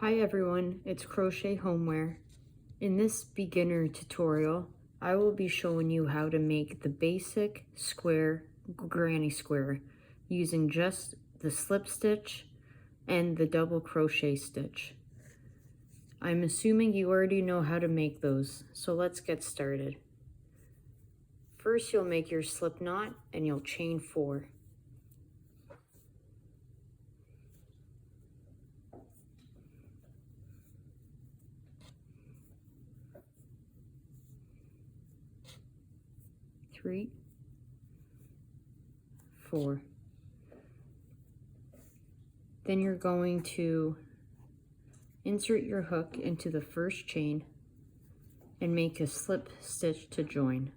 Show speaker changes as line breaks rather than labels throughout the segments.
Hi everyone, it's Crochet Homeware. In this beginner tutorial, I will be showing you how to make the basic square granny square using just the slip stitch and the double crochet stitch. I'm assuming you already know how to make those, so let's get started. First, you'll make your slip knot and you'll chain 4. Three, 4. Then you're going to insert your hook into the first chain and make a slip stitch to join.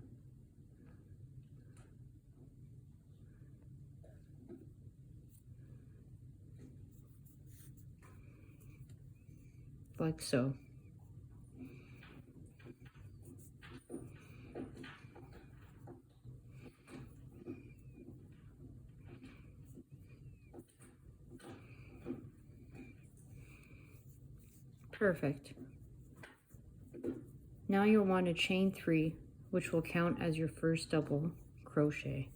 Like so. Perfect. Now you'll want to chain 3, which will count as your first double crochet.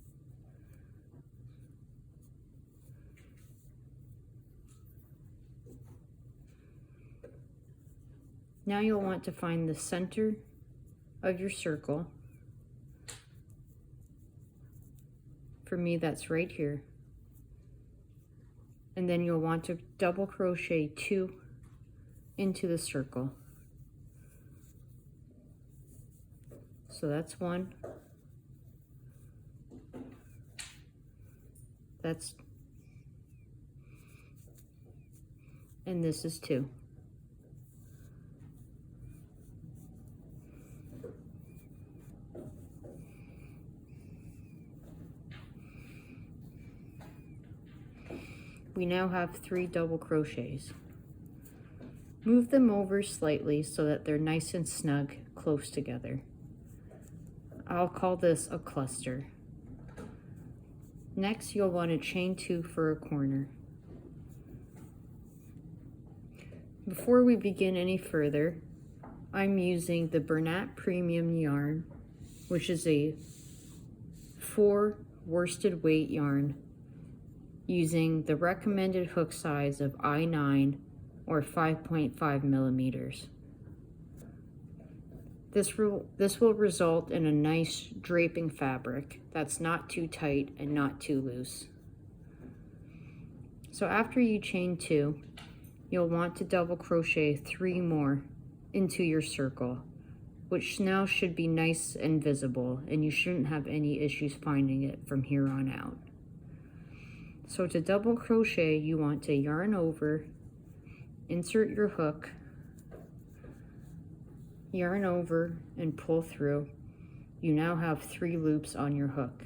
Now you'll want to find the center of your circle. For me, that's right here. And then you'll want to double crochet 2 into the circle. So that's 1. And this is 2. We now have 3 double crochets. Move them over slightly so that they're nice and snug, close together. I'll call this a cluster. Next, you'll want to chain 2 for a corner. Before we begin any further, I'm using the Bernat Premium yarn, which is a 4 worsted weight yarn, using the recommended hook size of I9 or 5.5 millimeters. This will result in a nice draping fabric that's not too tight and not too loose. So after you chain 2, you'll want to double crochet 3 more into your circle, which now should be nice and visible, and you shouldn't have any issues finding it from here on out. So to double crochet, you want to yarn over, insert your hook, yarn over and pull through. You now have 3 loops on your hook.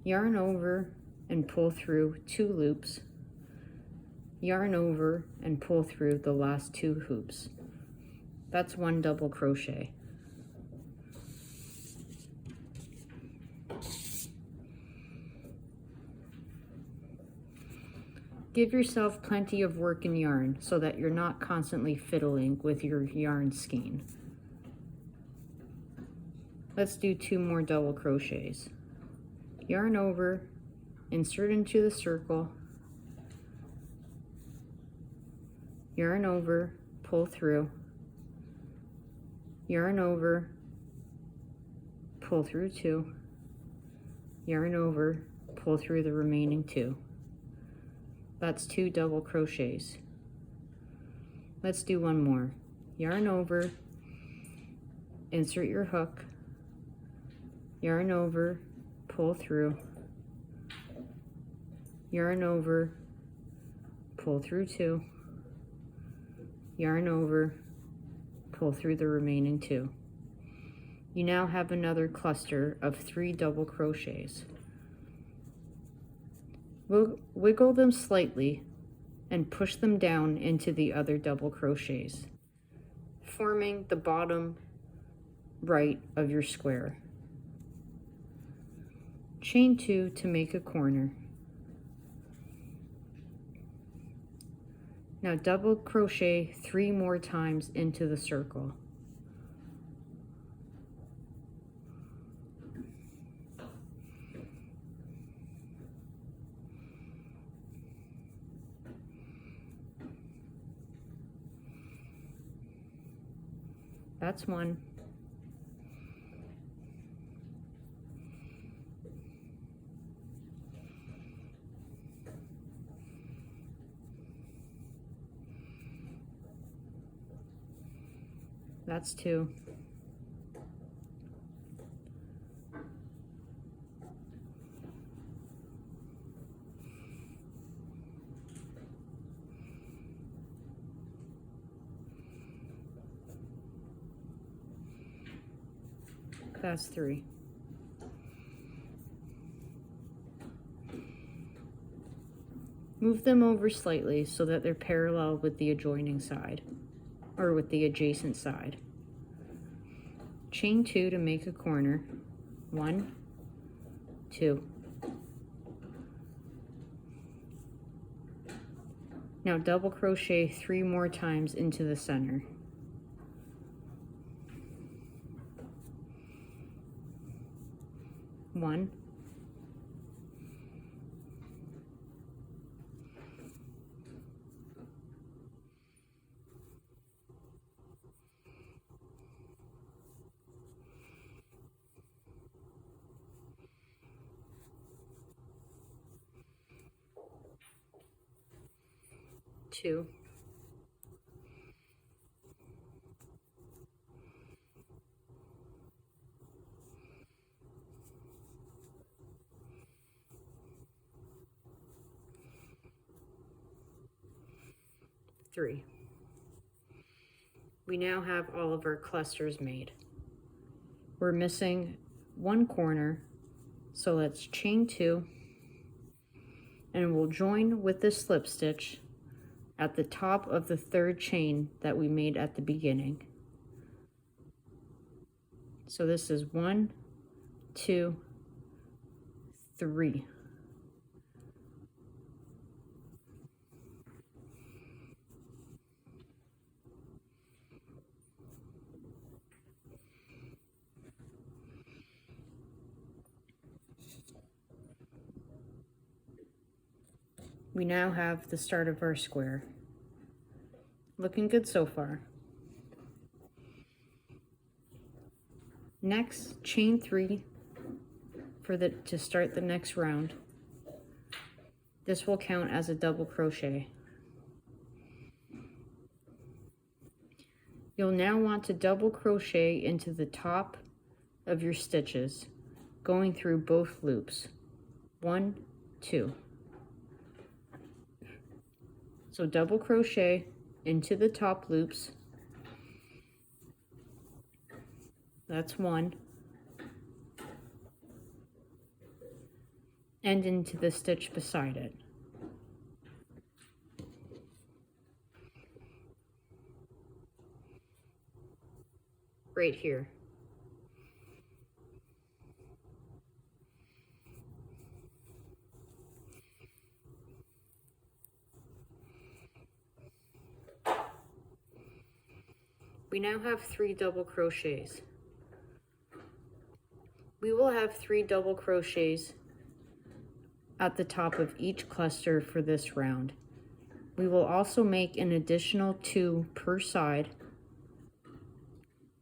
Yarn over and pull through 2 loops. Yarn over and pull through the last 2 hoops. That's 1 double crochet. Give yourself plenty of work in yarn so that you're not constantly fiddling with your yarn skein. Let's do 2 more double crochets. Yarn over, insert into the circle, yarn over, pull through, yarn over, pull through 2, yarn over, pull through the remaining 2. That's 2 double crochets. Let's do 1 more. Yarn over, insert your hook, yarn over, pull through, yarn over, pull through 2, yarn over, pull through the remaining 2. You now have another cluster of 3 double crochets. Wiggle them slightly and push them down into the other double crochets, forming the bottom right of your square. Chain 2 to make a corner. Now double crochet 3 more times into the circle. That's one. That's two. That's three. Move them over slightly so that they're parallel with the adjoining side, or with the adjacent side. Chain 2 to make a corner. 1, 2. Now double crochet 3 more times into the center. One, two, three. We now have all of our clusters made. We're missing one corner, so let's chain 2, and we'll join with the slip stitch at the top of the 3rd chain that we made at the beginning. So this is 1, 2, 3. We now have the start of our square. Looking good so far. Next, chain 3 to start the next round. This will count as a double crochet. You'll now want to double crochet into the top of your stitches, going through both loops. 1, 2. So double crochet into the top loops. That's 1. And into the stitch beside it. Right here. We now have 3 double crochets. We will have 3 double crochets at the top of each cluster for this round. We will also make an additional 2 per side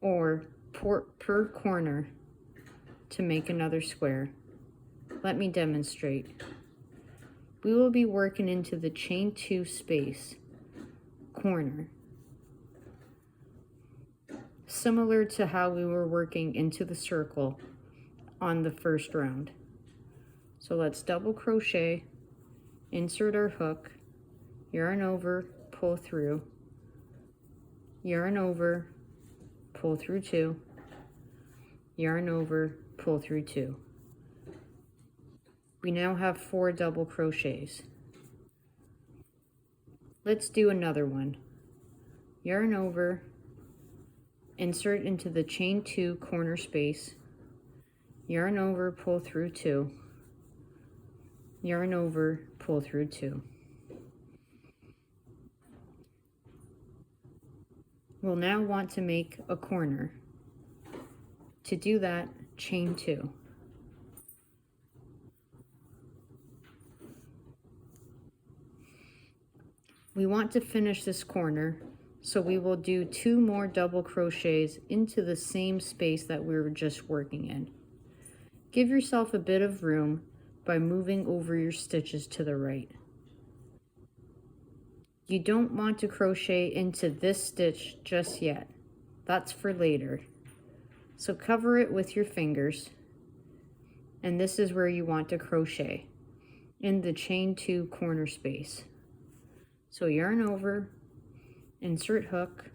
or per corner to make another square. Let me demonstrate. We will be working into the chain 2 space corner, similar to how we were working into the circle on the first round. So let's double crochet, insert our hook, yarn over, pull through, yarn over, pull through 2, yarn over, pull through 2. We now have 4 double crochets. Let's do another one. Yarn over, insert into the chain 2 corner space, yarn over, pull through 2, yarn over, pull through 2. We'll now want to make a corner. To do that, chain 2. We want to finish this corner, so we will do 2 more double crochets into the same space that we were just working in. Give yourself a bit of room by moving over your stitches to the right. You don't want to crochet into this stitch just yet. That's for later. So cover it with your fingers, and this is where you want to crochet, in the chain 2 corner space. So yarn over, insert hook,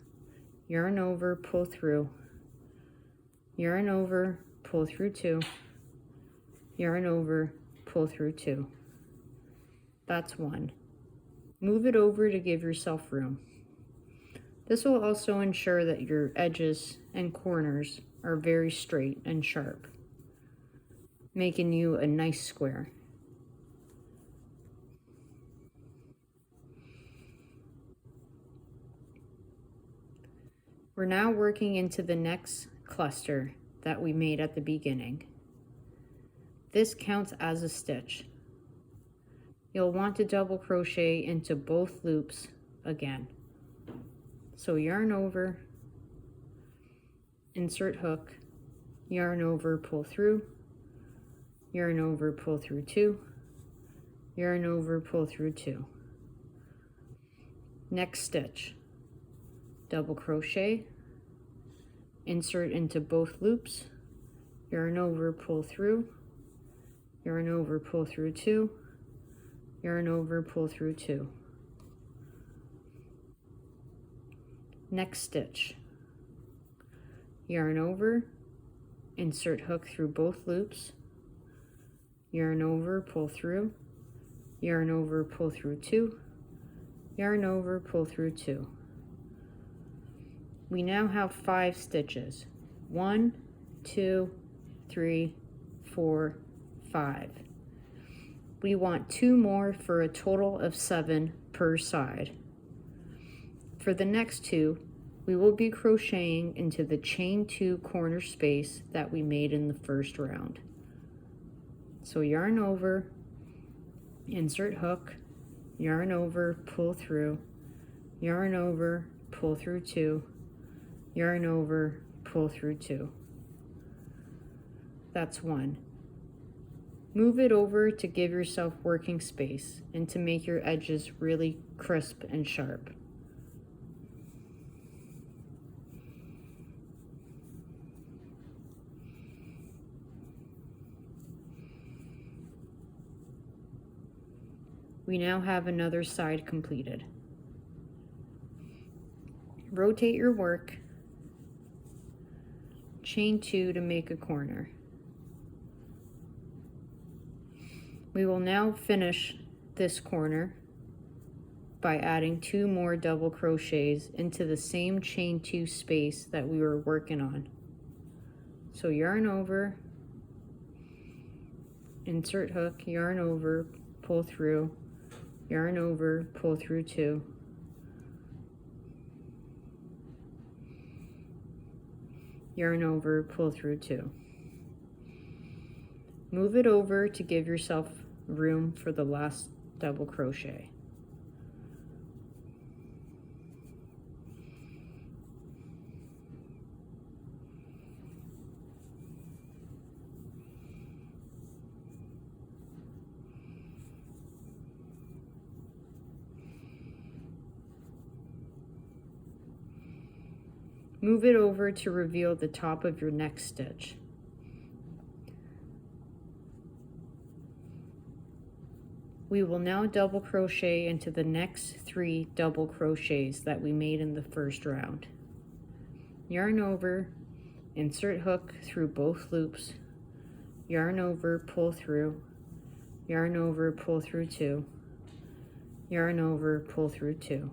yarn over, pull through, yarn over, pull through 2, yarn over, pull through 2. That's 1. Move it over to give yourself room. This will also ensure that your edges and corners are very straight and sharp, making you a nice square. We're now working into the next cluster that we made at the beginning. This counts as a stitch. You'll want to double crochet into both loops again. So yarn over, insert hook, yarn over, pull through, yarn over, pull through 2, yarn over, pull through 2. Next stitch, double crochet, insert into both loops, yarn over, pull through, yarn over, pull through 2, yarn over, pull through 2. Next stitch, yarn over, insert hook through both loops, yarn over, pull through, yarn over, pull through 2, yarn over, pull through 2. We now have 5 stitches. 1, 2, 3, 4, 5. We want 2 more for a total of 7 per side. For the next 2, we will be crocheting into the chain 2 corner space that we made in the first round. So yarn over, insert hook, yarn over, pull through, yarn over, pull through 2, yarn over, pull through 2. That's 1. Move it over to give yourself working space and to make your edges really crisp and sharp. We now have another side completed. Rotate your work, chain 2 to make a corner. We will now finish this corner by adding 2 more double crochets into the same chain 2 space that we were working on. So yarn over, insert hook, yarn over, pull through, yarn over, pull through 2, yarn over, pull through 2. Move it over to give yourself room for the last double crochet. Move it over to reveal the top of your next stitch. We will now double crochet into the next 3 double crochets that we made in the first round. Yarn over, insert hook through both loops, yarn over, pull through, yarn over, pull through 2, yarn over, pull through 2.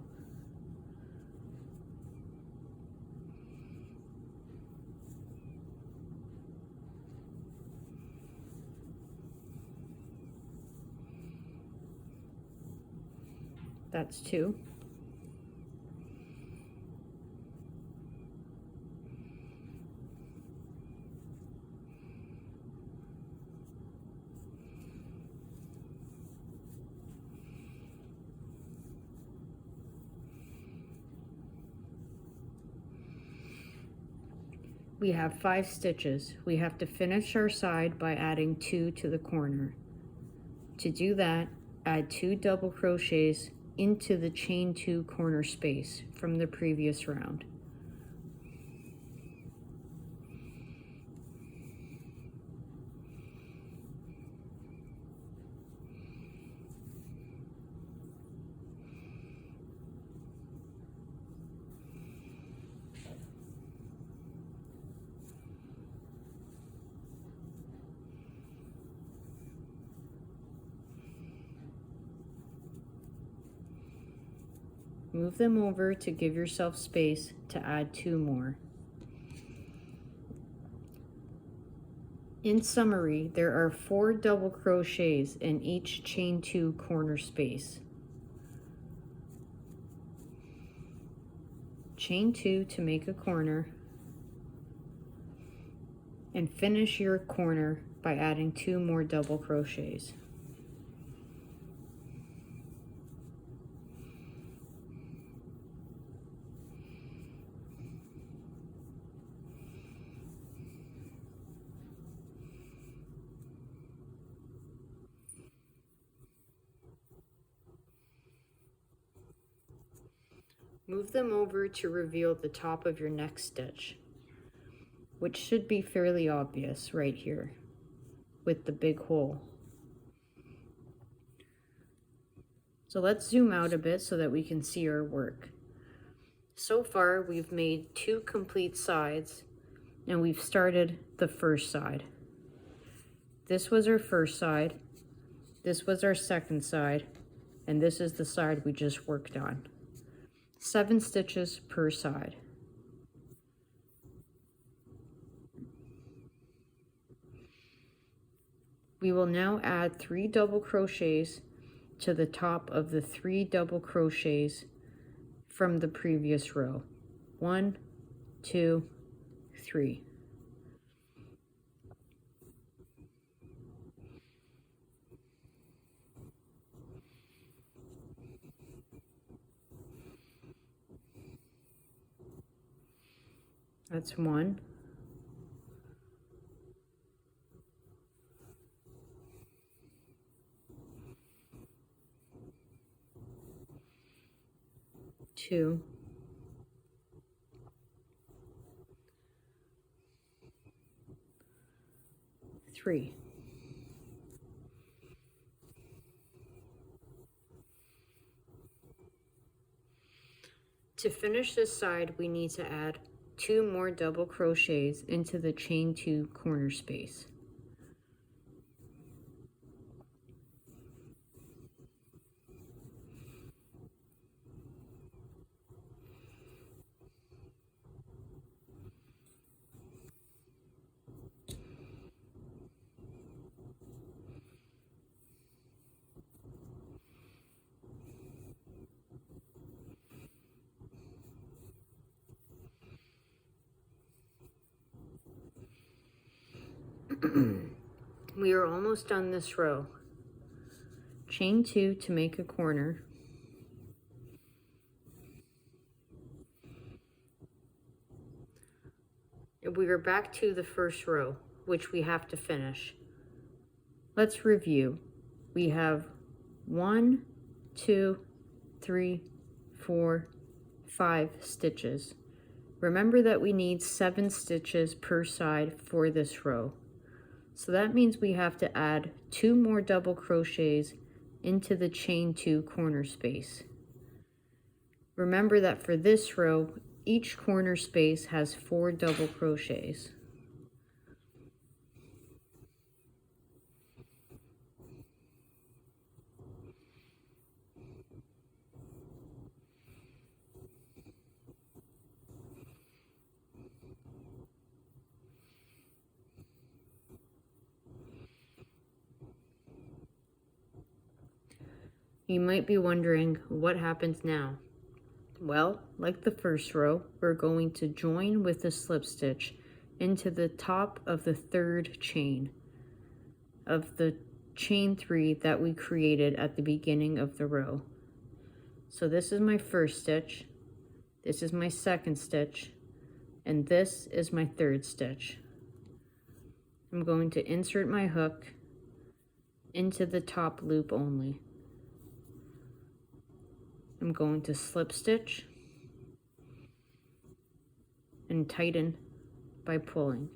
That's 2. we have 5 stitches. We have to finish our side by adding 2 to the corner. To do that, add 2 double crochets into the chain 2 corner space from the previous round. Move them over to give yourself space to add 2 more. In summary, there are 4 double crochets in each chain 2 corner space. Chain 2 to make a corner, and finish your corner by adding 2 more double crochets. Move them over to reveal the top of your next stitch, which should be fairly obvious right here with the big hole. So let's zoom out a bit so that we can see our work. So far, we've made 2 complete sides, and we've started the first side. This was our first side, this was our second side, and this is the side we just worked on. 7 stitches per side. We will now add 3 double crochets to the top of the 3 double crochets from the previous row. 1, 2, 3. That's 1. 2. 3. To finish this side, we need to add 2 more double crochets into the chain 2 corner space. We are almost done this row. Chain 2 to make a corner. We are back to the first row, which we have to finish. Let's review. We have 1, 2, 3, 4, 5 stitches. Remember that we need 7 stitches per side for this row. So that means we have to add 2 more double crochets into the chain 2 corner space. Remember that for this row, each corner space has 4 double crochets. You might be wondering what happens now. Well, like the first row, we're going to join with a slip stitch into the top of the 3rd chain of the chain 3 that we created at the beginning of the row. So this is my first stitch, this is my second stitch, and this is my third stitch. I'm going to insert my hook into the top loop only. I'm going to slip stitch and tighten by pulling.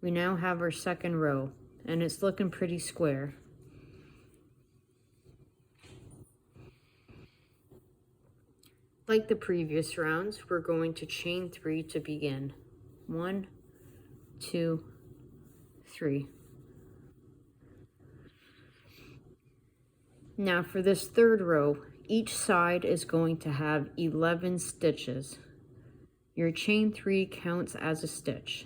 We now have our second row, and it's looking pretty square. Like the previous rounds, we're going to chain 3 to begin. 1, 2, 3. Now for this third row, each side is going to have 11 stitches. Your chain 3 counts as a stitch.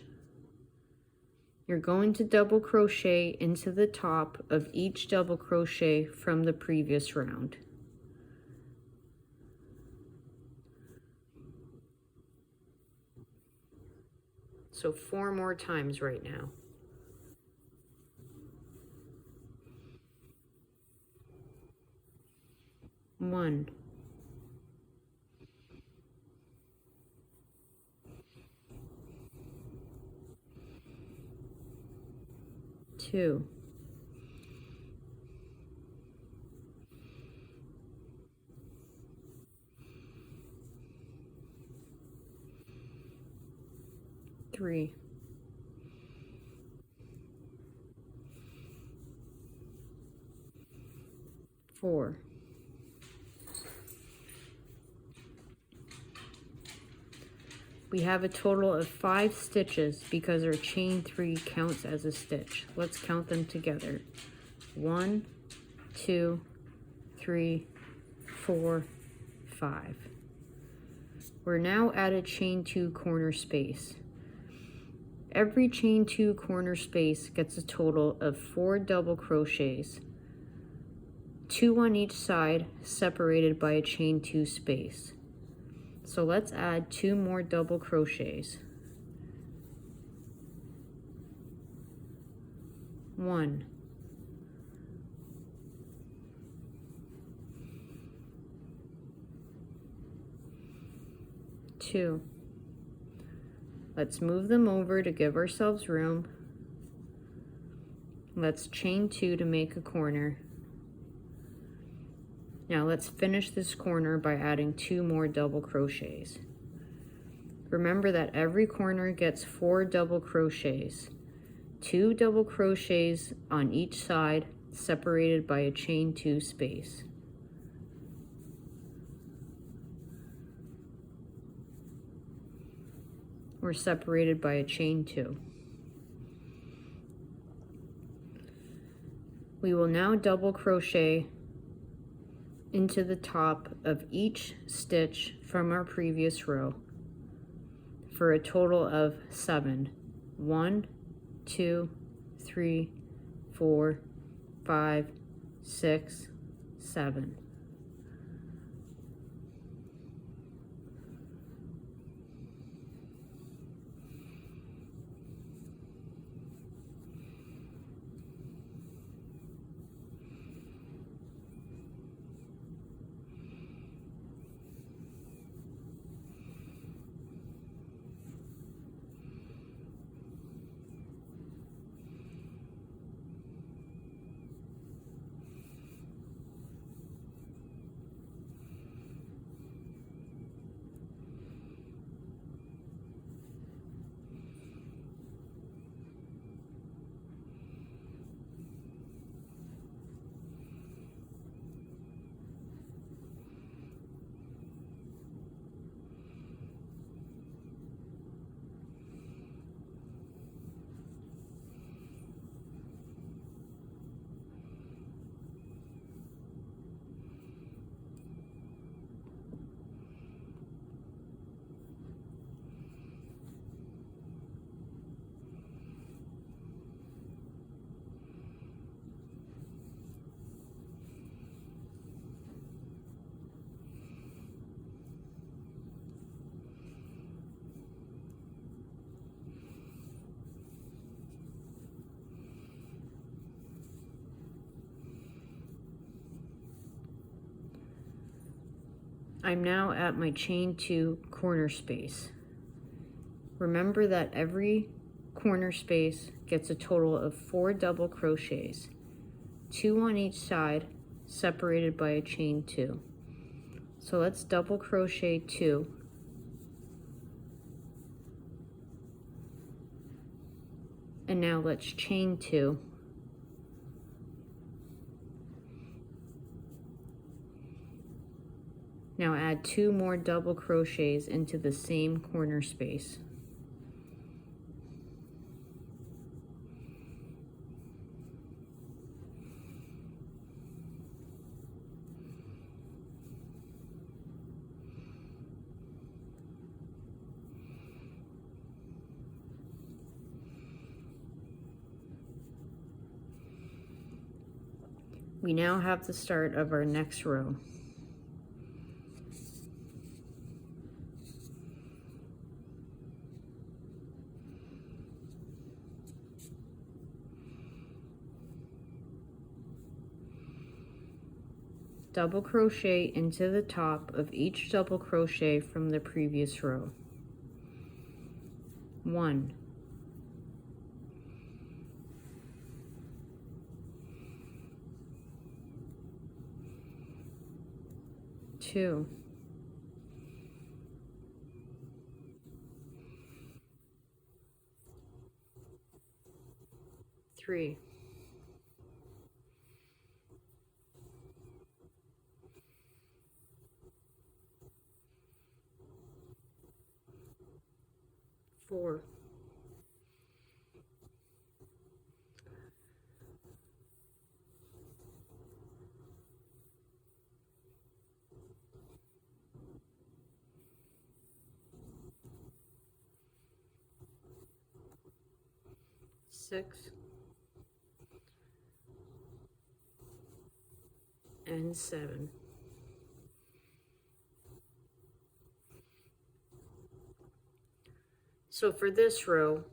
You're going to double crochet into the top of each double crochet from the previous round. So 4 more times right now. One, two, three, four, we have a total of 5 stitches because our chain 3 counts as a stitch. Let's count them together. 1, 2, 3, 4, 5. We're now at a chain 2 corner space. Every chain 2 corner space gets a total of 4 double crochets, 2 on each side, separated by a chain 2 space. So let's add 2 more double crochets. 1, 2. Let's move them over to give ourselves room. Let's chain 2 to make a corner. Now let's finish this corner by adding 2 more double crochets. Remember that every corner gets 4 double crochets, 2 double crochets on each side, separated by a chain 2 space. We're separated by a chain 2. We will now double crochet into the top of each stitch from our previous row for a total of 7. 1, 2, 3, 4, 5, 6, 7. I'm now at my chain 2 corner space. Remember that every corner space gets a total of 4 double crochets, 2 on each side, separated by a chain 2. So let's double crochet 2. And now let's chain 2. Now add 2 more double crochets into the same corner space. We now have the start of our next row. Double crochet into the top of each double crochet from the previous row. 1, 2, 3, 4, 6, and 7. So for this row,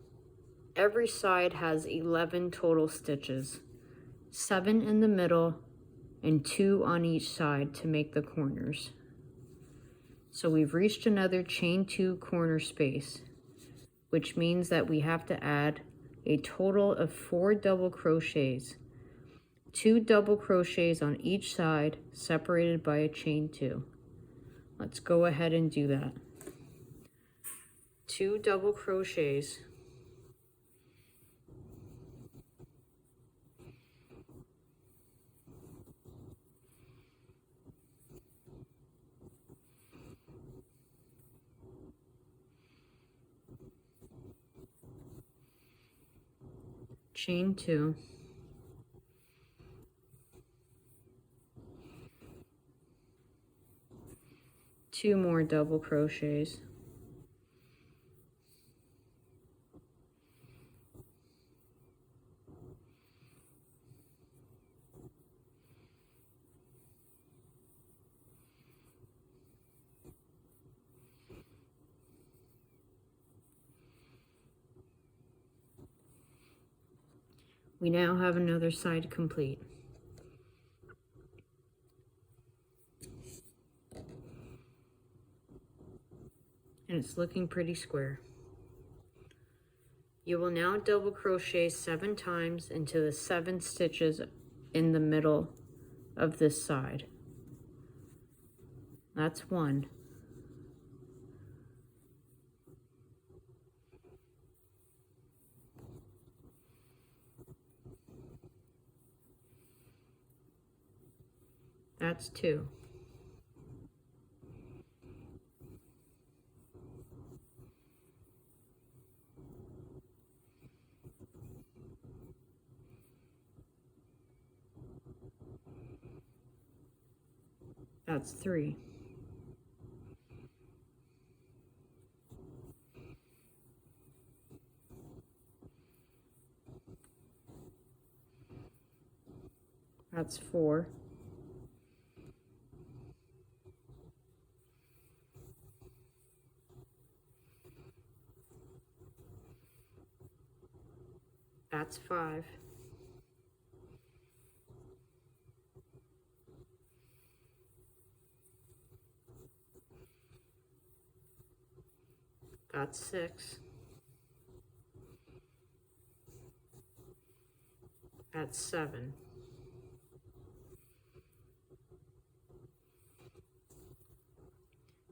every side has 11 total stitches, 7 in the middle and 2 on each side to make the corners. So we've reached another chain 2 corner space, which means that we have to add a total of 4 double crochets, 2 double crochets on each side separated by a chain 2. Let's go ahead and do that. 2 double crochets, chain 2, two more double crochets, we now have another side complete. And it's looking pretty square. You will now double crochet 7 times into the 7 stitches in the middle of this side. That's 1. That's 2. That's 3. That's 4. That's 5. That's 6. That's 7.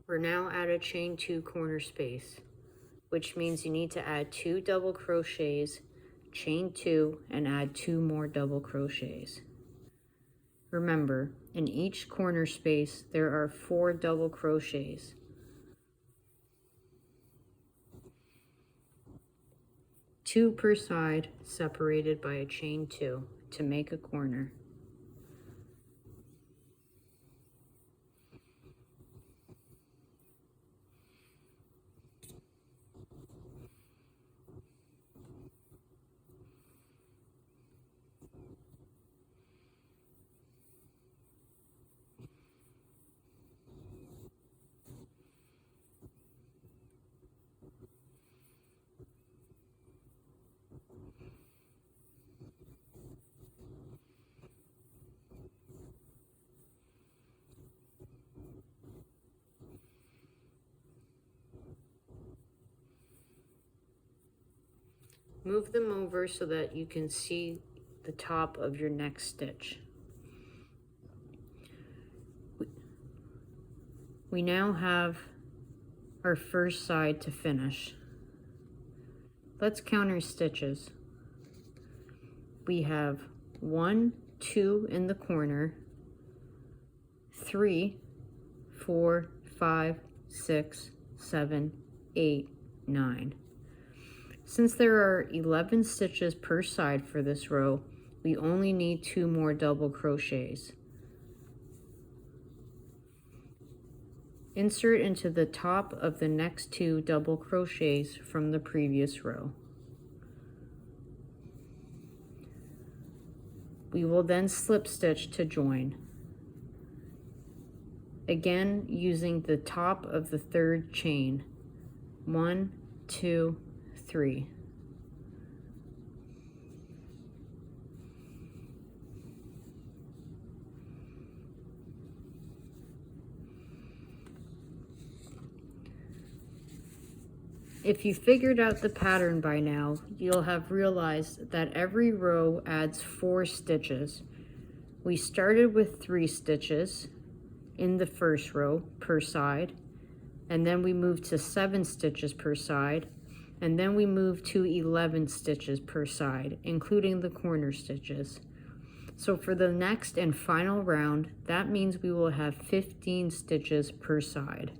We're now at a chain 2 corner space, which means you need to add 2 double crochets, chain 2, and add 2 more double crochets. Remember, in each corner space, there are 4 double crochets. Two per side, separated by a chain 2 to make a corner. Move them over so that you can see the top of your next stitch. We now have our first side to finish. Let's count our stitches. We have 1, 2 in the corner, 3, 4, 5, 6, 7, 8, 9. Since there are 11 stitches per side for this row, we only need 2 more double crochets. Insert into the top of the next 2 double crochets from the previous row. We will then slip stitch to join. Again, using the top of the 3rd chain. 1, 2, 3. If you figured out the pattern by now, you'll have realized that every row adds 4 stitches. We started with 3 stitches in the first row per side, and then we moved to 7 stitches per side, and then we moved to 11 stitches per side, including the corner stitches. So for the next and final round, that means we will have 15 stitches per side.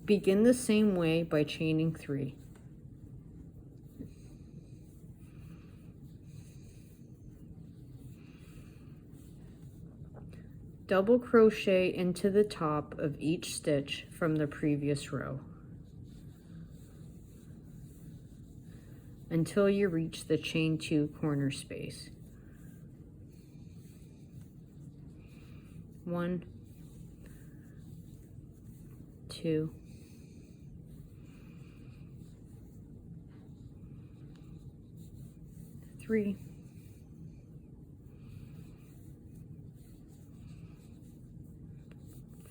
Begin the same way by chaining 3. Double crochet into the top of each stitch from the previous row until you reach the chain 2 corner space. 1, 2, 3,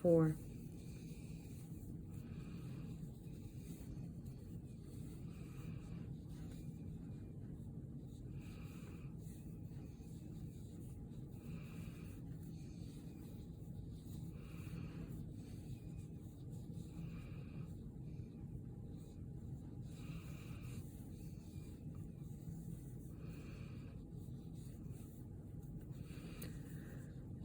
4,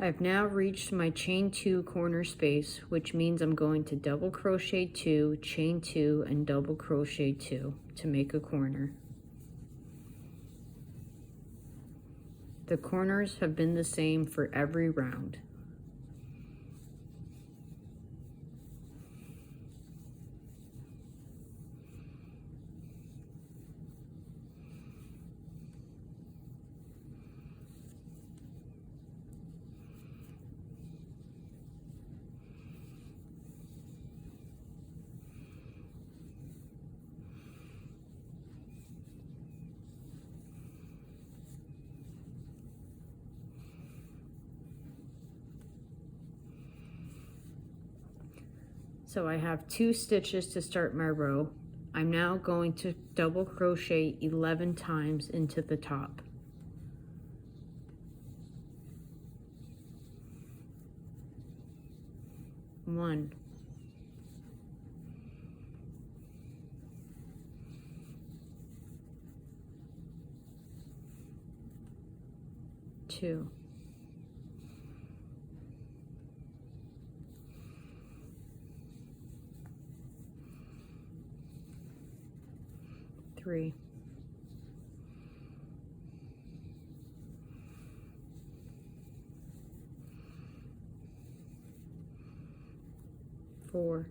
've now reached my chain 2 corner space, which means I'm going to double crochet 2, chain 2, and double crochet 2 to make a corner. The corners have been the same for every round. So I have 2 stitches to start my row. I'm now going to double crochet 11 times into the top. One, two, three, four,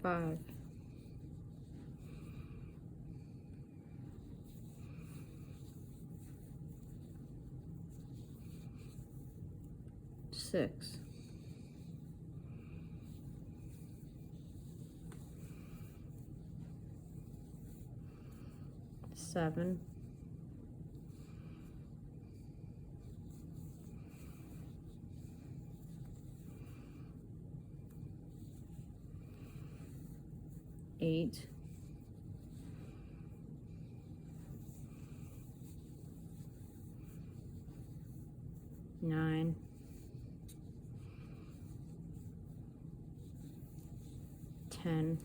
five, six, seven, 8, 9, 10,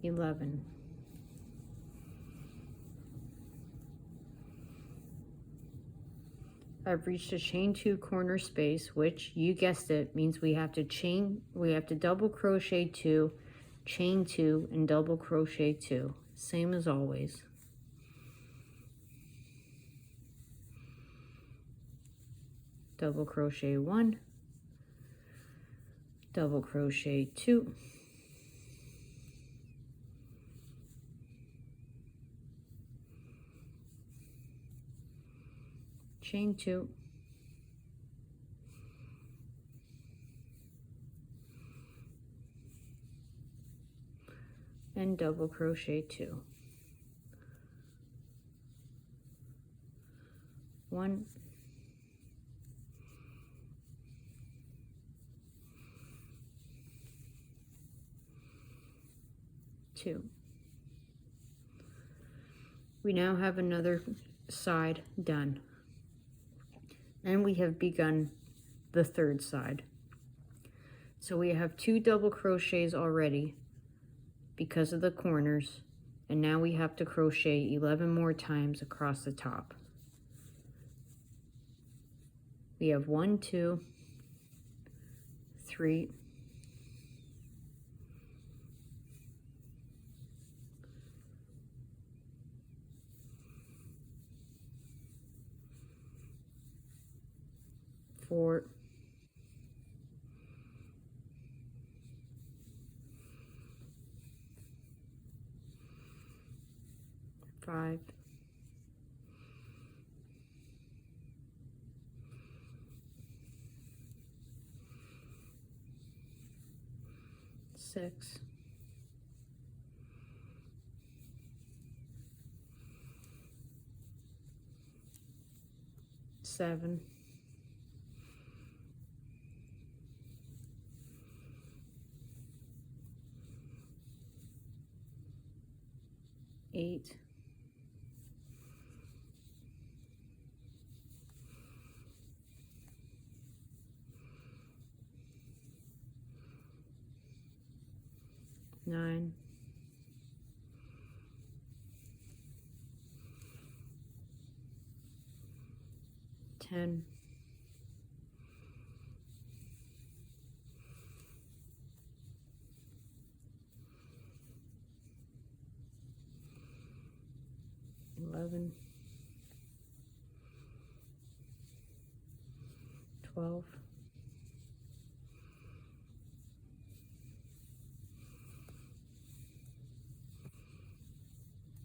11. I've reached a chain 2 corner space, which, you guessed it, means we have to double crochet 2, chain 2, and double crochet 2, same as always. Double crochet 1, double crochet 2, chain 2, and double crochet 2. 1, 2. We now have another side done. And we have begun the third side. So we have 2 double crochets already because of the corners, and now we have to crochet 11 more times across the top. We have 1, 2, 3, 4, 5, 6, 7, 8, 9, 10, 11, 12,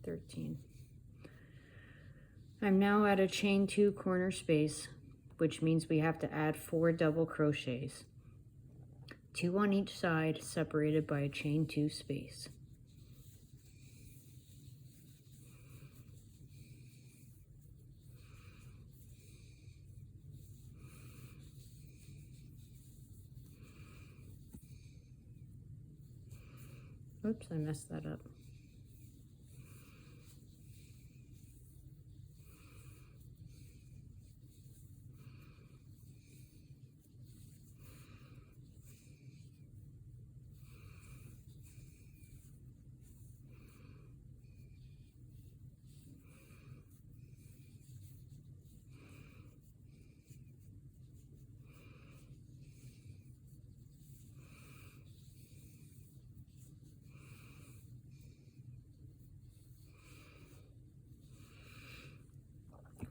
13. I'm now at a chain 2 corner space, which means we have to add 4 double crochets, 2 on each side, separated by a chain 2 space. Oops, I messed that up.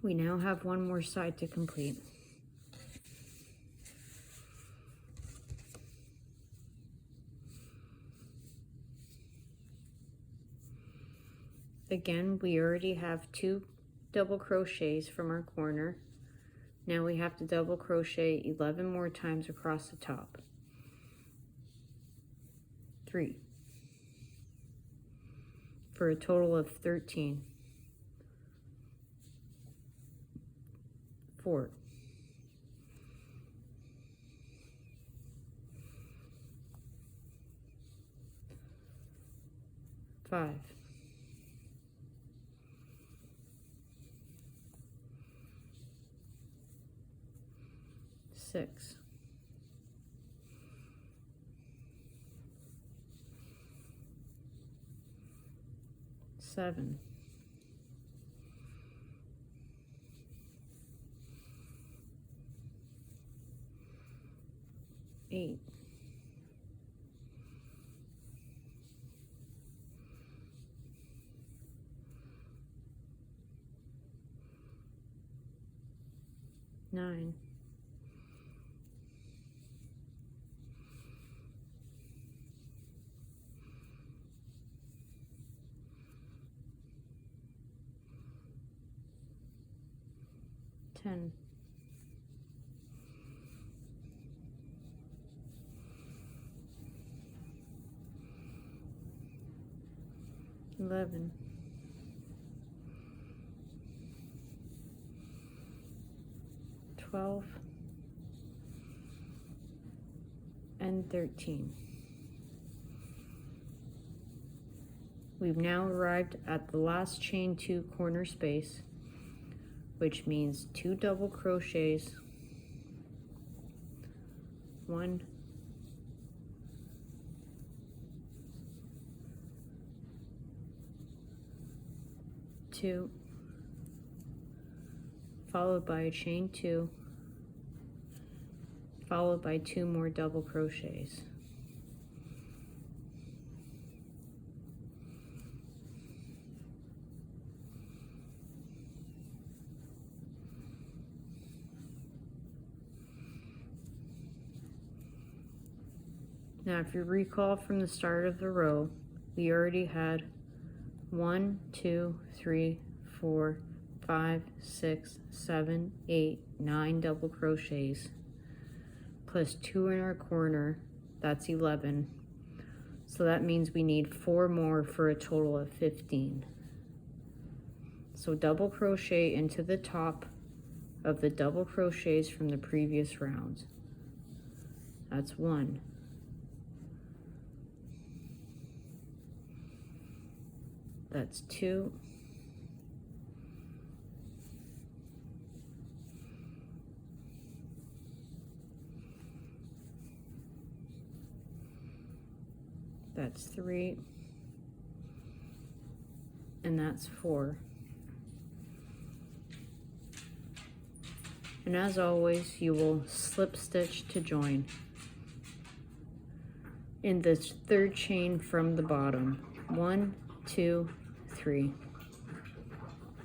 We now have one more side to complete. Again, we already have 2 double crochets from our corner. Now we have to double crochet 11 more times across the top. 3 for a total of 13. 4 5 6 7 8 9 10 11 12 and 13. We've now arrived at the last chain 2 corner space, which means 2 double crochets, 1, 2, followed by a chain 2, followed by 2 more double crochets. Now, if you recall from the start of the row, we already had 1, 2, 3, 4, 5, 6, 7, 8, 9 double crochets, plus 2 in our corner, that's 11. So that means we need 4 more for a total of 15. So double crochet into the top of the double crochets from the previous round. That's 1. That's 2. That's 3. And that's 4. And as always, you will slip stitch to join in this third chain from the bottom. 1, 2, 3.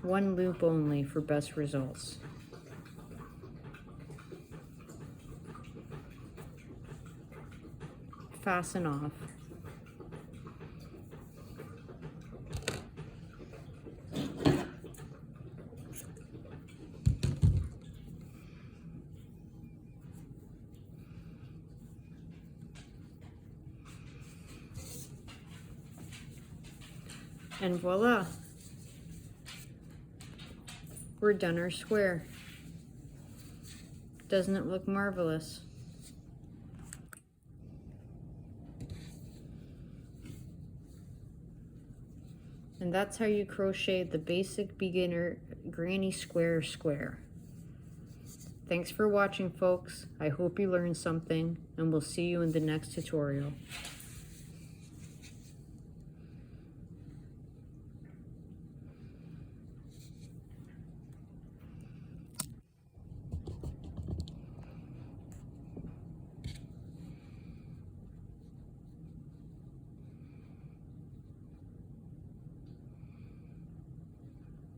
1 loop only for best results. Fasten off. And voila, we're done our square. Doesn't it look marvelous? And that's how you crochet the basic beginner granny square square. Thanks for watching, folks. I hope you learned something, and we'll see you in the next tutorial.